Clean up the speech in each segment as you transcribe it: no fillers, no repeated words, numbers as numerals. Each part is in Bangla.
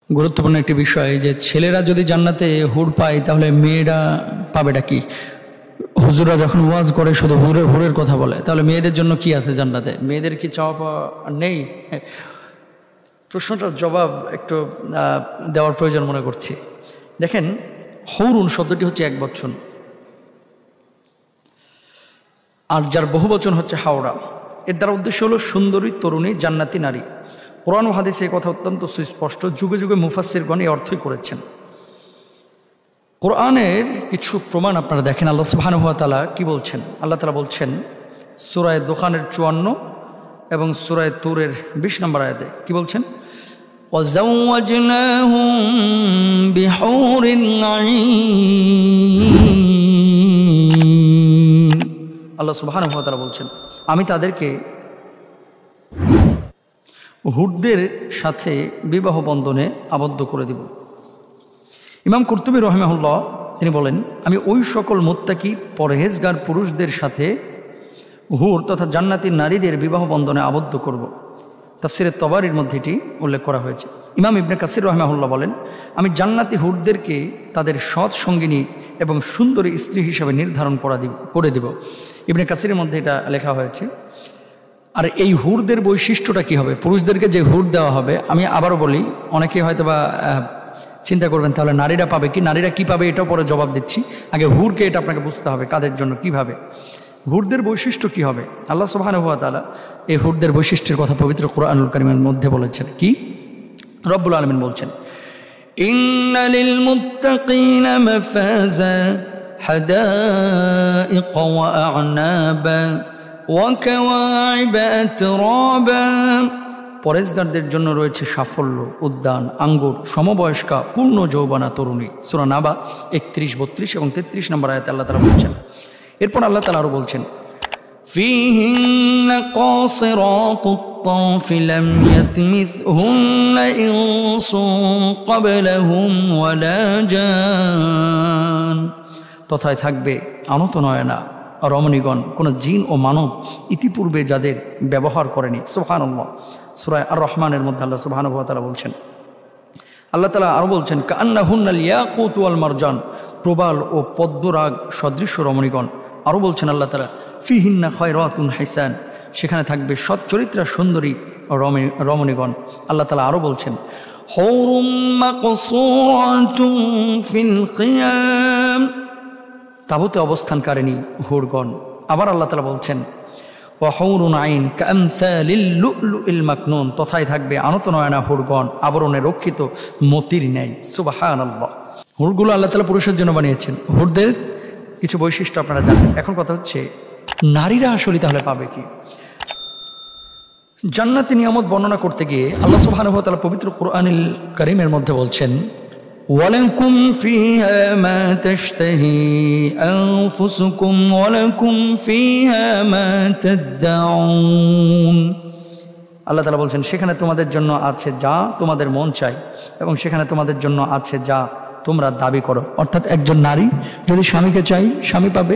গুরুত্বপূর্ণ একটি বিষয় যে ছেলেরা যদি জান্নাতে হুর পায় তাহলে মেয়েরা পাবেটা কি? হুজুররা যখন ওয়াজ করে শুধু হুরের কথা বলে, তাহলে মেয়েদের জন্য কি আছে জান্নাতে? মেয়েদের কি চাওয়া পাওয়া নেই? প্রশ্নটার জবাব একটু দেওয়ার প্রয়োজন মনে করছি। দেখেন, হৌরুন শব্দটি হচ্ছে একবচন, আর যার বহুবচন হচ্ছে হাওড়া। এর দ্বারা উদ্দেশ্য হলো সুন্দরী তরুণী জান্নাতি নারী। কোরআন ও হাদিসে এই কথা অত্যন্ত সুস্পষ্ট, যুগে যুগে মুফাসসিরগণ এই অর্থই করেছেন। কোরআনের কিছু প্রমাণ আপনারা দেখেন, আল্লাহ সুবহানাহু ওয়া তাআলা কি বলছেন। আল্লাহ তাআলা বলছেন সূরা দোখানের 54 এবং সূরা তুরের 20 নম্বর আয়াতে কি বলছেন? ওয়াজাওয়াজনাহুম বিহুরিন আইন। আল্লাহ সুবহানাহু ওয়া তাআলা বলছেন, আমি তাদেরকে হুরদের সাথে বিবাহ বন্ধনে আবদ্ধ করে দিব। ইমাম কুরতুবী রাহিমাহুল্লাহ তিনি বলেন, আমি ওই সকল মুত্তাকি পরহেজগার পুরুষদের সাথে হুর তথা জান্নাতি নারীদের বিবাহ বন্ধনে আবদ্ধ করব। তাফসিরে তবারির মধ্যে এটি উল্লেখ করা হয়েছে। ইমাম ইবনে কাসির রাহিমাহুল্লাহ বলেন, আমি জান্নাতি হুরদেরকে তাদের সৎ সঙ্গিনী এবং সুন্দরী স্ত্রী হিসেবে নির্ধারণ করে দিব। ইবনে কাসিরের মধ্যে এটা লেখা হয়েছে। আর এই হুরদের বৈশিষ্ট্যটা কি হবে? পুরুষদেরকে যে হুর দেওয়া হবে, আমি আবারও বলি, অনেকে হয়তো বা চিন্তা করবেন তাহলে নারীরা পাবে কি? নারীরা কি পাবে এটাও পরে জবাব দিচ্ছি। আগে হুরকে এটা আপনাকে বুঝতে হবে, কাদের জন্য কিভাবে। হুরদের বৈশিষ্ট্য কি হবে? আল্লাহ সুবহানাহু ওয়া তাআলা এই হুরদের বৈশিষ্ট্যের কথা পবিত্র কুরআনুল কারীমের মধ্যে বলেছেন। কি? রব্বুল আলামিন বলছেন, ইন্না লিল মুত্তাকিনা মাফাজা হাদাইক ওয়া আ'নাবা ওয়া কাওয়াইবা আতরাবা। পরেশগারদের জন্য রয়েছে সাফল্য, উদ্যান, আঙ্গুর, সমবয়স্কা পূর্ণ যৌবনা তরুণী। সূরা নাবা 31, 32 এবং 33 নম্বর আয়াতে আল্লাহ তাআলা বলছেন। এরপর আল্লাহ তাআলা আরো বলছেন, ফীহিন্না কাসিরাতুত তারফ লাম ইয়াতমিসহুন্না ইনসুন ক্বাবলাহুম ওয়ালা জান। তথায় থাকবে আনত নয়না রমণীগণ, কোন জিন ও মানব ইতিপূর্বে যাদের ব্যবহার করেনি। সুবহানাল্লাহ। সূরা আর রহমানের মধ্যে আল্লাহ সুবহানাহু ওয়া তাআলা বলছেন। আল্লাহ তাআলা আরো বলছেন, কাআন্নাহুন্নাল ইয়াকুতু ওয়াল মারজান, প্রবাল ও পদ্মরাগ সদৃশ্য রমণীগণ। আরো বলছেন আল্লাহ তাআলা, ফীহিন্না খায়রাতুন হিসান, সেখানে থাকবে সৎ চরিত্রা সুন্দরী রমণীগণ। আল্লাহ তাআলা আরো বলছেন, হুরুম মাকসুরাতুন ফিল খিয়াম, তাবুতে অবস্থানকারিণী হুরগণ। আবার আল্লাহ তাআলা বলছেন, ওয়া হুরুন আইন কামসালিল লুলুল মাকনুন, তথায় থাকবে আনত নয়না হুরগণ, আবরণে রক্ষিত মতির ন্যায়। সুবহানাল্লাহ। হুরগুলো আল্লাহ তাআলা পুরুষের জন্য বানিয়েছেন। হুরদের কিছু বৈশিষ্ট্য আপনারা জানেন। এখন কথা হচ্ছে, নারীরা আসলে তাহলে পাবে কি? জান্নাতি নিয়ামত বর্ণনা করতে গিয়ে আল্লাহ সুবহানাহু ওয়া তাআলা পবিত্র কুরআনুল কারীমের মধ্যে বলছেন, ওয়ালাকুম ফীহা মা তাশতাহি আনফুসুকুম ওয়ালাকুম ফীহা মা তাদউন। আল্লাহ তাআলা বলছেন, সেখানে তোমাদের জন্য আছে যা তোমাদের মন চায় এবং সেখানে তোমাদের জন্য আছে যা তোমরা দাবি করো। অর্থাৎ একজন নারী যদি স্বামীকে চাই, স্বামী পাবে।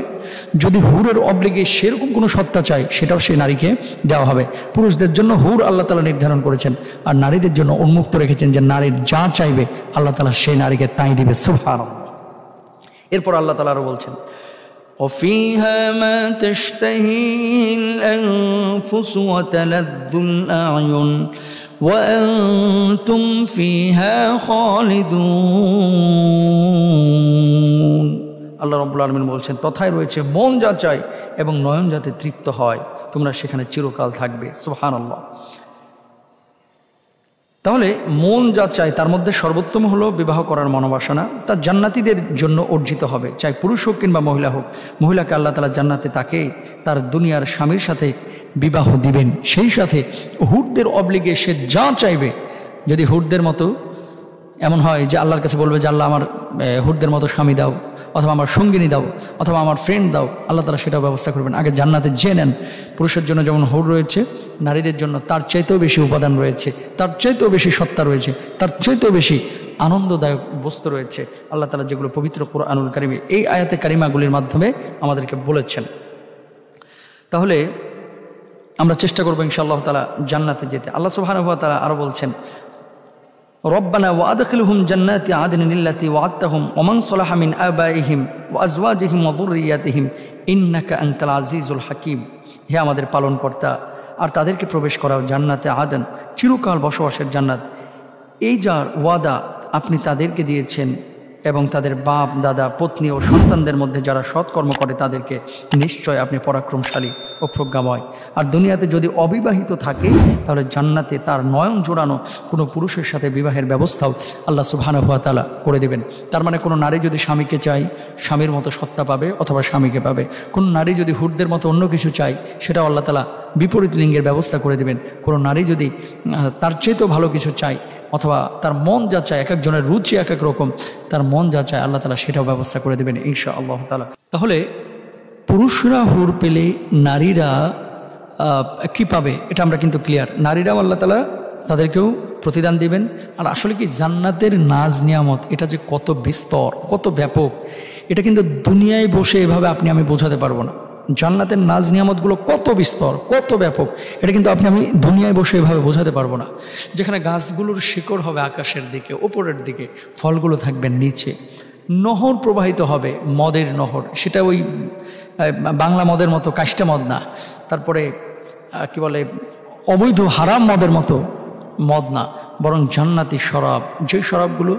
যদি হুরের অবলিগে সেরকম কোনো সত্তা চাই, সেটাও সেই নারীকে দেওয়া হবে। পুরুষদের জন্য হুর আল্লাহ তাআলা নির্ধারণ করেছেন, আর নারীদের জন্য উন্মুক্ত রেখেছেন যে নারীর যা চাইবে আল্লাহ তাআলা সেই নারীকে তাই দিবে। সুবহানাল্লাহ। এরপর আল্লাহ তাআলা আরো বলছেন, وفيها ما تشتهيه الأنفس وتلذ الأعين وأنتم فيها خالدون। আল্লাহ রাব্বুল আলামিন বলছেন, তথায় রয়েছে মন যা চায় এবং নয়ন যাতে তৃপ্ত হয়, তোমরা সেখানে চিরকাল থাকবে। সুবহানাল্লাহ। তাহলে মন যা চায় তার মধ্যে সর্বোত্তম হলো বিবাহ করার মনোবাসনা। তা জান্নাতীদের জন্য অর্জিত হবে, চাই পুরুষ হোক কিংবা মহিলা হোক। মহিলাকে আল্লাহ তাআলা জান্নাতে তাকে তার দুনিয়ার স্বামীর সাথে বিবাহ দিবেন। সেই সাথে হুরদের অবলিগে সে যা চাইবে, যদি হুরদের মতো এমন হয় যে আল্লাহর কাছে বলবে যে আল্লাহ আমার হুরদের মতো স্বামী দাও, অথবা আমার সঙ্গিনী দাও, অথবা আমার ফ্রেন্ড দাও, আল্লাহ তাআলা সেটাও ব্যবস্থা করবেন। আগে জান্নাতে জেনে নেন, পুরুষের জন্য যেমন হুর রয়েছে, নারীদের জন্য তার চাইতেও বেশি উপাদান রয়েছে, তার চাইতেও বেশি সত্তা রয়েছে, তার চাইতেও বেশি আনন্দদায়ক বস্তু রয়েছে। আল্লাহ তাআলা যেগুলো পবিত্র কুরআনুল কারীমে এই আয়াতে কারিমাগুলির মাধ্যমে আমাদেরকে বলেছেন। তাহলে আমরা চেষ্টা করবো ইনশাআল্লাহ তাআলা জান্নাতে যেতে। আল্লাহ সুবহানাহু ওয়া তাআলা আরো বলছেন, রব্বানা ওয়া আদখিলহুম জান্নাতি আদনিন আল্লাতী ওয়া'আদতাহুম ওয়া মান সালাহা মিন আবাইহিম ওয়া আজওয়াজিহিম ওয়া যুররিয়াতিহিম ইন্নাকা আনতাল আজিজুল হাকীম। হে আমাদের পালনকর্তা, আর তাদেরকে প্রবেশ করাও জান্নাতে আদন, চিরকাল বসবাসের জান্নাত। এই যার ওয়াদা আপনি তাদেরকে দিয়েছেন এবং তাদের বাপ দাদা পত্নী ও সন্তানদের মধ্যে যারা সৎকর্ম করে তাদেরকে নিশ্চয় আপনি পরাক্রমশালী ও প্রজ্ঞাময়। আর দুনিয়াতে যদি অবিবাহিত থাকে তাহলে জান্নাতে তার নয়ন জোড়ানো কোনো পুরুষের সাথে বিবাহের ব্যবস্থাও আল্লাহ সুবহানাহু ওয়া তাআলা করে দেবেন। তার মানে কোনো নারী যদি স্বামীকে চায় স্বামীর মতো সত্তা পাবে অথবা স্বামীকে পাবে। কোনো নারী যদি হুরদের মতো অন্য কিছু চায় সেটাও আল্লাহ তাআলা বিপরীত লিঙ্গের ব্যবস্থা করে দেবেন। কোনো নারী যদি তার চেয়েতেও ভালো কিছু চায় অথবা তার মন যা চায়, এক একজনের রুচি এক এক রকম, তার মন যা চায় আল্লাহ তাআলা সেটাও ব্যবস্থা করে দেবেন ইনশাআল্লাহ তাআলা। তাহলে পুরুষরা হুর পেলে নারীরা কি পাবে এটা আমরা কিন্তু ক্লিয়ার। নারীরাও আল্লাহ তাআলা তাদেরকেও প্রতিদান দিবেন। আর আসলে কি জান্নাতের নাজ নিয়ামত এটা যে কত বিস্তর, কত ব্যাপক, এটা কিন্তু দুনিয়ায় বসে এভাবে আপনি আমি বোঝাতে পারবো না। জান্নাতের নাজ নিয়ামতগুলো কত বিস্তর, কত ব্যাপক, এটা কিন্তু আপনি আমি দুনিয়ায় বসে এভাবে বোঝাতে পারবো না। যেখানে গাছগুলোর শিকড় হবে আকাশের দিকে, ওপরের দিকে, ফলগুলো থাকবে নিচে, নহর প্রবাহিত হবে, মদের নহর, সেটা ওই বাংলা মদের মতো কাষ্টা মদ না, তারপরে কি বলে অবৈধ হারাম মদের মতো মদ না, বরং জান্নাতি শরাব, যেই শরাবগুলো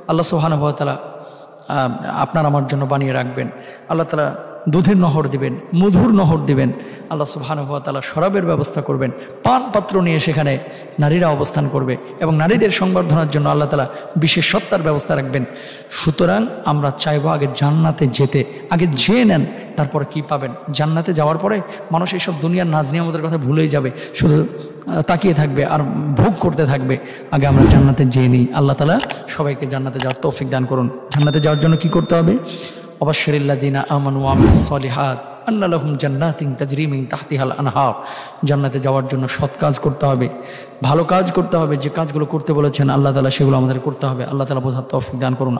আল্লাহ সুবহানাহু ওয়া তাআলা আপনার আমার জন্য বানিয়ে রাখবেন। আল্লাহ তাআলা দুধের নহর দিবেন, মধুর নহর দিবেন, আল্লাহ সুবহানাহু ওয়া তাআলা শরাবের ব্যবস্থা করবেন, পান পাত্র নিয়ে সেখানে নারীরা অবস্থান করবে এবং নারীদের সংবর্ধনার জন্য আল্লাহ তাআলা বিশেষ সত্তার ব্যবস্থা রাখবেন। সুতরাং আমরা চাইবো আগে জান্নাতে যেতে, আগে যেয়ে নেন, তারপরে কি পাবেন। জান্নাতে যাওয়ার পরে মানুষ এইসব দুনিয়ার নাজ নিয়ামতের কথা ভুলেই যাবে, শুধু তাকিয়ে থাকবে আর ভোগ করতে থাকবে। আগে আমরা জান্নাতে যেয়ে নিই। আল্লাহ তাআলা সবাইকে জান্নাতে যাওয়ার তৌফিক দান করুন। জান্নাতে যাওয়ার জন্য কি করতে হবে? অবাশশিরিল্লাযীনা আমানু ওয়া আমিলুস সলিহাত আন্না লাহুম জান্নাতিন তাজরি মিন তাহতিহাল আনহার। জান্নাতে যাওয়ার জন্য সৎ কাজ করতে হবে, ভালো কাজ করতে হবে, যে কাজগুলো করতে বলেছেন আল্লাহ তাআলা সেগুলো আমাদের করতে হবে। আল্লাহ তাআলা বোঝার তৌফিক দান করুন।